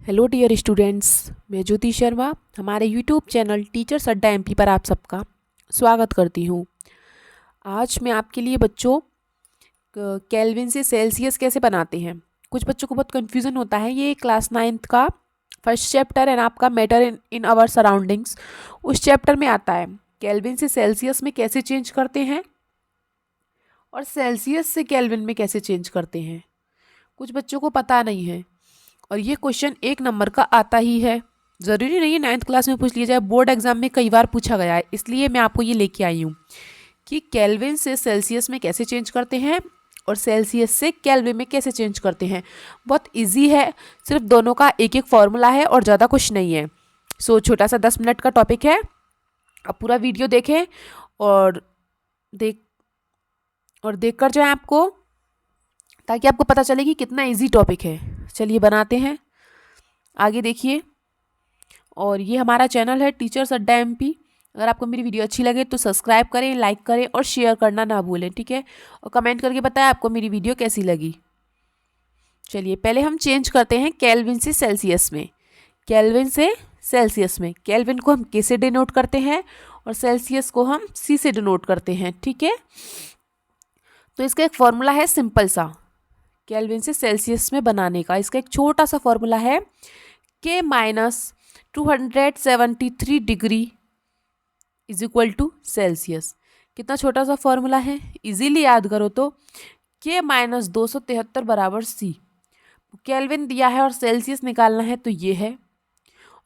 Hello dear students, मैं ज्योति शर्मा हमारे YouTube channel teachers अड्डा एमपी पर आप सबका स्वागत करती हूँ। आज मैं आपके लिए बच्चों केल्विन से सेल्सियस कैसे बनाते हैं। कुछ बच्चों को बहुत कन्फ्यूज़न होता है। ये क्लास 9th का फर्स्ट चैप्टर है ना, आपका मैटर इन आवर सराउंडिंग्स, उस चैप्टर में आता है केल्विन से सेल्सियस में कैसे चेंज करते हैं और सेल्सियस से केल्विन में कैसे चेंज करते हैं। कुछ बच्चों को पता नहीं है और ये क्वेश्चन 1 नंबर का आता ही है। ज़रूरी नहीं है 9th क्लास में पूछ लिया जाए, बोर्ड एग्जाम में कई बार पूछा गया है, इसलिए मैं आपको ये लेके आई हूँ कि केल्विन से सेल्सियस में कैसे चेंज करते हैं और सेल्सियस से केल्विन में कैसे चेंज करते हैं। बहुत इजी है, सिर्फ दोनों का एक एक फॉर्मूला है और ज़्यादा कुछ नहीं है। सो छोटा सा 10 मिनट का टॉपिक है। अब पूरा वीडियो देखें और देखकर जो है आपको, ताकि आपको पता चले कि कितना इजी टॉपिक है। चलिए बनाते हैं, आगे देखिए। और ये हमारा चैनल है टीचर्स अड्डा एमपी। अगर आपको मेरी वीडियो अच्छी लगे तो सब्सक्राइब करें, लाइक करें और शेयर करना ना भूलें, ठीक है। और कमेंट करके बताएं आपको मेरी वीडियो कैसी लगी। चलिए पहले हम चेंज करते हैं केल्विन से सेल्सियस में। केल्विन से सेल्सियस में केल्विन को हम के से डिनोट करते हैं और सेल्सियस को हम सी से डिनोट करते हैं, ठीक है। तो इसका एक फॉर्मूला है सिंपल सा केल्विन से सेल्सियस में बनाने का। इसका एक छोटा सा फॉर्मूला है K minus 273 degree is equal to Celsius. कितना छोटा सा फॉर्मूला है, इजीली याद करो तो। के माइनस 273 बराबर सी। केल्विन दिया है और सेल्सियस निकालना है तो ये है।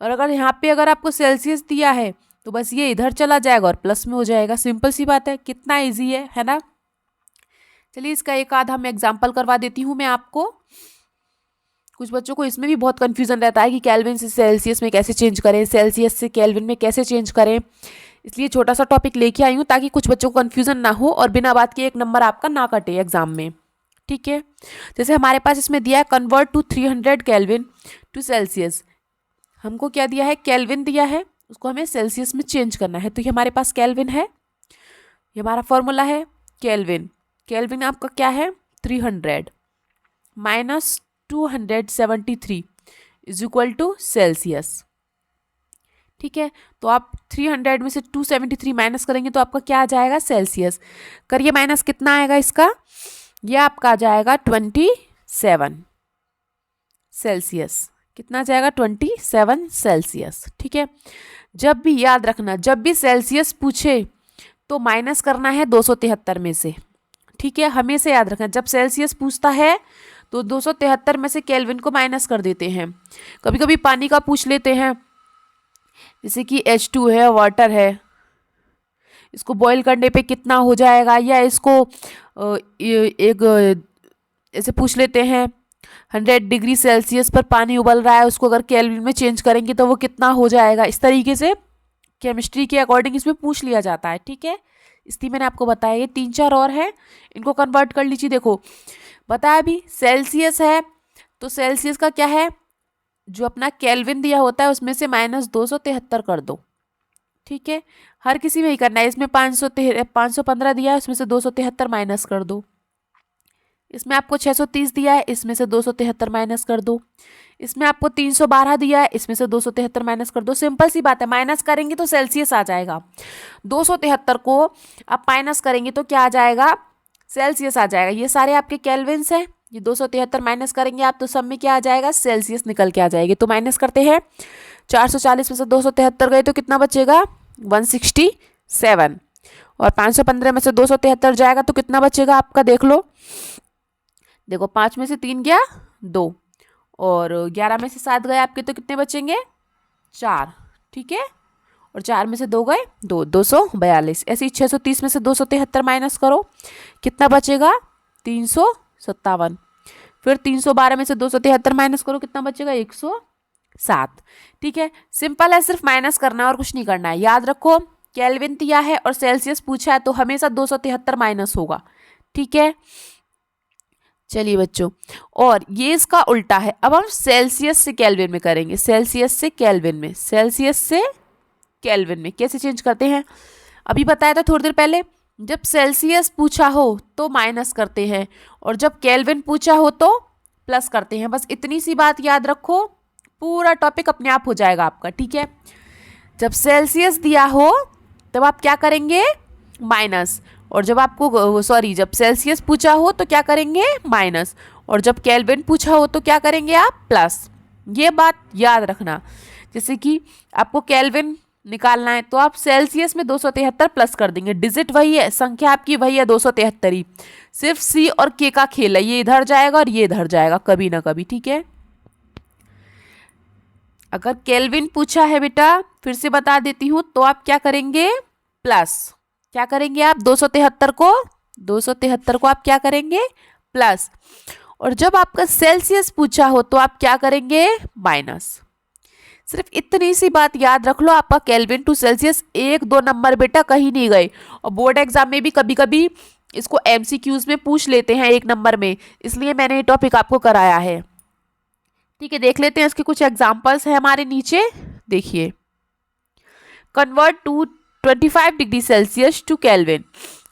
और अगर यहाँ पे अगर आपको सेल्सियस दिया है तो बस ये इधर चला जाएगा और प्लस में हो जाएगा। सिंपल सी बात है, कितना ईजी है ना। चलिए इसका एक आधा मैं एग्जाम्पल करवा देती हूँ मैं आपको। कुछ बच्चों को इसमें भी बहुत कन्फ्यूजन रहता है कि केल्विन से सेल्सियस में कैसे चेंज करें, सेल्सियस से केल्विन में कैसे चेंज करें। इसलिए छोटा सा टॉपिक लेके आई हूँ ताकि कुछ बच्चों को कन्फ्यूजन ना हो और बिना बात के 1 नंबर आपका ना कटे एग्जाम में, ठीक है। जैसे हमारे पास इसमें दिया है convert to 300 Kelvin to Celsius. हमको क्या दिया है, केल्विन दिया है, उसको हमें सेल्सियस में चेंज करना है। तो ये हमारे पास केल्विन है, ये हमारा फॉर्मूला है केल्विन। केल्विन आपका क्या है 300 minus 273 is equal to Celsius, ठीक है। तो आप 300 में से 273 माइनस करेंगे तो आपका क्या आ जाएगा सेल्सियस। करिए माइनस, कितना आएगा इसका, ये आपका आ जाएगा 27 सेल्सियस। कितना आ जाएगा 27 सेल्सियस, ठीक है। जब भी याद रखना, जब भी सेल्सियस पूछे तो माइनस करना है 273 में से, ठीक है। हमेशा याद रखना, जब सेल्सियस पूछता है तो 273 में से केल्विन को माइनस कर देते हैं। कभी कभी पानी का पूछ लेते हैं, जैसे कि H2 है, वाटर है, इसको बॉईल करने पे कितना हो जाएगा, या इसको एक ऐसे पूछ लेते हैं 100 डिग्री सेल्सियस पर पानी उबल रहा है, उसको अगर केल्विन में चेंज करेंगे तो वो कितना हो जाएगा। इस तरीके से केमिस्ट्री के अकॉर्डिंग इसमें पूछ लिया जाता है, ठीक है। इसलिए मैंने आपको बताया। ये 3-4 और है, इनको कन्वर्ट कर लीजिए। देखो बताया भी, सेल्सियस है तो सेल्सियस का क्या है, जो अपना केल्विन दिया होता है उसमें से माइनस 273 कर दो, ठीक है। हर किसी में ही करना है। इसमें 515 दिया है, उसमें से 273 माइनस कर दो। इसमें आपको 630 दिया है, इसमें से 273 माइनस कर दो। इसमें आपको 312 दिया है, इसमें से 273 माइनस कर दो। सिंपल सी बात है, माइनस करेंगे तो सेल्सियस आ जाएगा। 273 को आप माइनस करेंगे तो क्या आ जाएगा, सेल्सियस आ जाएगा। ये सारे आपके केल्विन्स हैं, ये 273 माइनस करेंगे आप तो सब में क्या आ जाएगा, सेल्सियस निकल के आ जाएगी। तो माइनस करते हैं, 440 में से 273 गए तो कितना बचेगा 167, और 515 में से 273 जाएगा तो कितना बचेगा आपका, देख लो। देखो 5 में से 3 गया 2, और 11 में से 7 गए आपके तो कितने बचेंगे 4, ठीक है। और 4 में से 2 गए 2, 242। ऐसे ही 630 में से 273 माइनस करो, कितना बचेगा 357। फिर 312 में से 273 माइनस करो, कितना बचेगा 107, ठीक है। सिंपल है, सिर्फ माइनस करना है और कुछ नहीं करना है। याद रखो, केल्विन दिया है और सेल्सियस पूछा है तो हमेशा 273 माइनस होगा, ठीक है। चलिए बच्चों, और ये इसका उल्टा है। अब हम सेल्सियस से केल्विन में करेंगे। सेल्सियस से केल्विन में, सेल्सियस से केल्विन में कैसे चेंज करते हैं, अभी बताया था थोड़ी देर पहले। जब सेल्सियस पूछा हो तो माइनस करते हैं और जब केल्विन पूछा हो तो प्लस करते हैं। बस इतनी सी बात याद रखो, पूरा टॉपिक अपने आप हो जाएगा आपका। ठीक है, जब सेल्सियस दिया हो तब आप क्या करेंगे, माइनस, और जब आपको जब सेल्सियस पूछा हो तो क्या करेंगे, माइनस, और जब केल्विन पूछा हो तो क्या करेंगे आप, प्लस। ये बात याद रखना। जैसे कि आपको केल्विन निकालना है तो आप सेल्सियस में 273 प्लस कर देंगे, डिजिट वही है, संख्या आपकी वही है 273 ही, सिर्फ सी और के का खेल है, ये इधर जाएगा और ये इधर जाएगा कभी ना कभी। ठीक है, अगर केल्विन पूछा है बेटा, फिर से बता देती हूं, तो आप क्या करेंगे, प्लस। क्या करेंगे आप, 273 को आप क्या करेंगे, प्लस। और जब आपका सेल्सियस पूछा हो तो आप क्या करेंगे, माइनस। सिर्फ इतनी सी बात याद रख लो, आपका केल्विन टू सेल्सियस 1-2 नंबर बेटा कहीं नहीं गए। और बोर्ड एग्जाम में भी कभी कभी इसको एमसीक्यूज में पूछ लेते हैं 1 नंबर में, इसलिए मैंने ये टॉपिक आपको कराया है। ठीक है, देख लेते हैं इसके कुछ एग्जांपल्स है हमारे नीचे। देखिए, convert to 25 degree Celsius to Kelvin.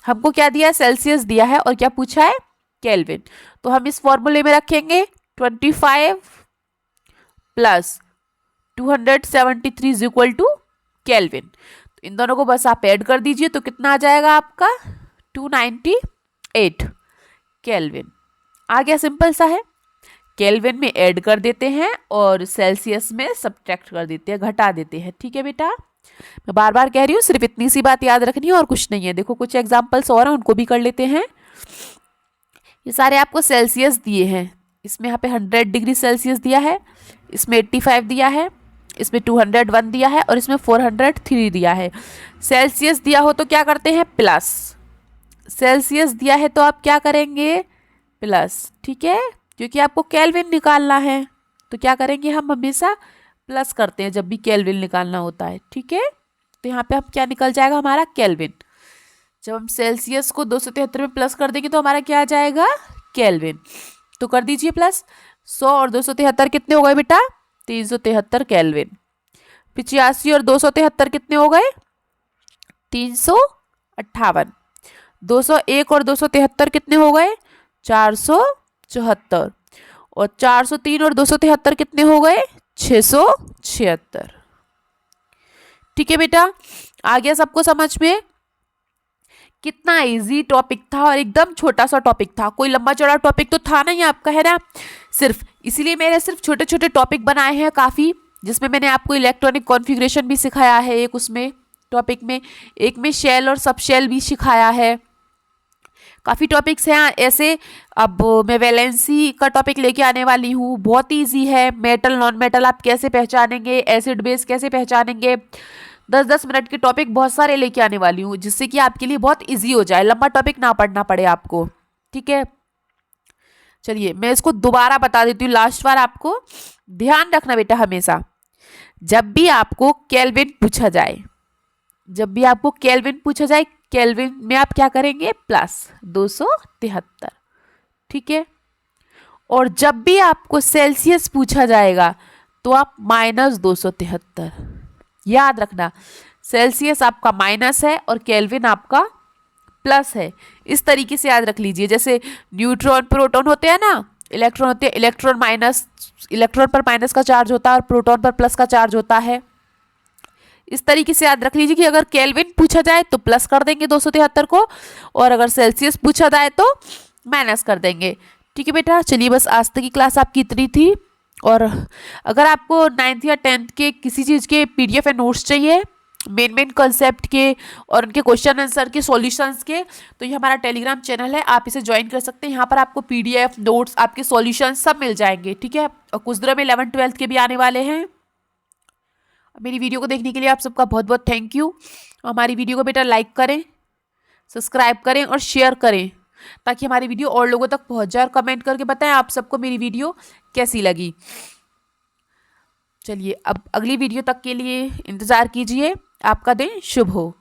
हमको क्या दिया है, सेल्सियस दिया है, और क्या पूछा है, केल्विन। तो हम इस फॉर्मूले में रखेंगे 25 plus 273 is equal to Kelvin. तो इन दोनों को बस आप ऐड कर दीजिए तो कितना आ जाएगा आपका, 298 केल्विन। आ गया, सिंपल सा है। केल्विन में ऐड कर देते हैं और सेल्सियस में सब्ट्रैक्ट कर देते हैं, घटा देते हैं। ठीक है बेटा, मैं बार बार कह रही हूँ, सिर्फ इतनी सी बात याद रखनी है और कुछ नहीं है। देखो कुछ एग्जांपल्स और हैं, उनको भी कर लेते हैं। ये सारे आपको सेल्सियस दिए हैं, इसमें यहाँ पे 100 डिग्री सेल्सियस दिया है, इसमें 85 दिया है, इसमें 201 दिया है, और इसमें 403 दिया है। सेल्सियस दिया हो तो क्या करते हैं, प्लस। सेल्सियस दिया है तो आप क्या करेंगे, प्लस। ठीक है, क्योंकि आपको केल्विन निकालना है तो क्या करेंगे, हम हमेशा प्लस करते हैं जब भी केल्विन निकालना होता है। ठीक है, तो यहाँ पे हम क्या निकल जाएगा, हमारा केल्विन। जब हम सेल्सियस को 273 में प्लस कर देंगे तो हमारा क्या आ जाएगा, केल्विन। तो कर दीजिए प्लस। 100 और 273 कितने हो गए बेटा, 373 केल्विन। 85 और 273 कितने हो गए, 358। 201 और 273 कितने हो गए, 474। और 403 और 273 कितने हो गए, 676। ठीक है बेटा, आ गया सबको समझ में। कितना इजी टॉपिक था और एकदम छोटा सा टॉपिक था, कोई लंबा चौड़ा टॉपिक तो था नहीं आपका, है ना। सिर्फ इसीलिए मैंने सिर्फ छोटे छोटे टॉपिक बनाए हैं काफ़ी, जिसमें मैंने आपको इलेक्ट्रॉनिक कॉन्फ़िगरेशन भी सिखाया है एक उसमें टॉपिक में, एक में शेल और सब शेल भी सिखाया है। काफ़ी टॉपिक्स हैं ऐसे। अब मैं वैलेंसी का टॉपिक लेके आने वाली हूँ, बहुत ईजी है। मेटल नॉन मेटल आप कैसे पहचानेंगे, एसिड बेस कैसे पहचानेंगे, 10-10 मिनट के टॉपिक बहुत सारे लेके आने वाली हूँ, जिससे कि आपके लिए बहुत इजी हो जाए, लंबा टॉपिक ना पढ़ना पड़े आपको। ठीक है, चलिए मैं इसको दोबारा बता देती हूँ लास्ट बार। आपको ध्यान रखना बेटा, हमेशा जब भी आपको केल्विन पूछा जाए, जब भी आपको केल्विन पूछा जाए, केल्विन में आप क्या करेंगे, प्लस 273। ठीक है, और जब भी आपको सेल्सियस पूछा जाएगा तो आप माइनस 273। याद रखना, सेल्सियस आपका माइनस है और केल्विन आपका प्लस है। इस तरीके से याद रख लीजिए। जैसे न्यूट्रॉन प्रोटॉन होते हैं ना, इलेक्ट्रॉन होते हैं, इलेक्ट्रॉन पर माइनस का चार्ज होता है और प्रोटॉन पर प्लस का चार्ज होता है। इस तरीके से याद रख लीजिए कि अगर केल्विन पूछा जाए तो प्लस कर देंगे 273 को, और अगर सेल्सियस पूछा जाए तो माइनस कर देंगे। ठीक है बेटा, चलिए बस आज तक की क्लास आपकी इतनी थी। और अगर आपको 9th या 10th के किसी चीज़ के PDF या नोट्स चाहिए, मेन कॉन्सेप्ट के और उनके क्वेश्चन आंसर के सॉल्यूशंस के, तो ये हमारा टेलीग्राम चैनल है, आप इसे ज्वाइन कर सकते हैं। यहाँ पर आपको PDF नोट्स, आपके सॉल्यूशन सब मिल जाएंगे। ठीक है, और कुछ दिनों में 11th-12th के भी आने वाले हैं। मेरी वीडियो को देखने के लिए आप सबका बहुत बहुत थैंक यू। हमारी वीडियो को बेटा लाइक करें, सब्सक्राइब करें और शेयर करें, ताकि हमारी वीडियो और लोगों तक पहुंच जाए, और कमेंट करके बताएं आप सबको मेरी वीडियो कैसी लगी। चलिए अब अगली वीडियो तक के लिए इंतज़ार कीजिए। आपका दिन शुभ हो।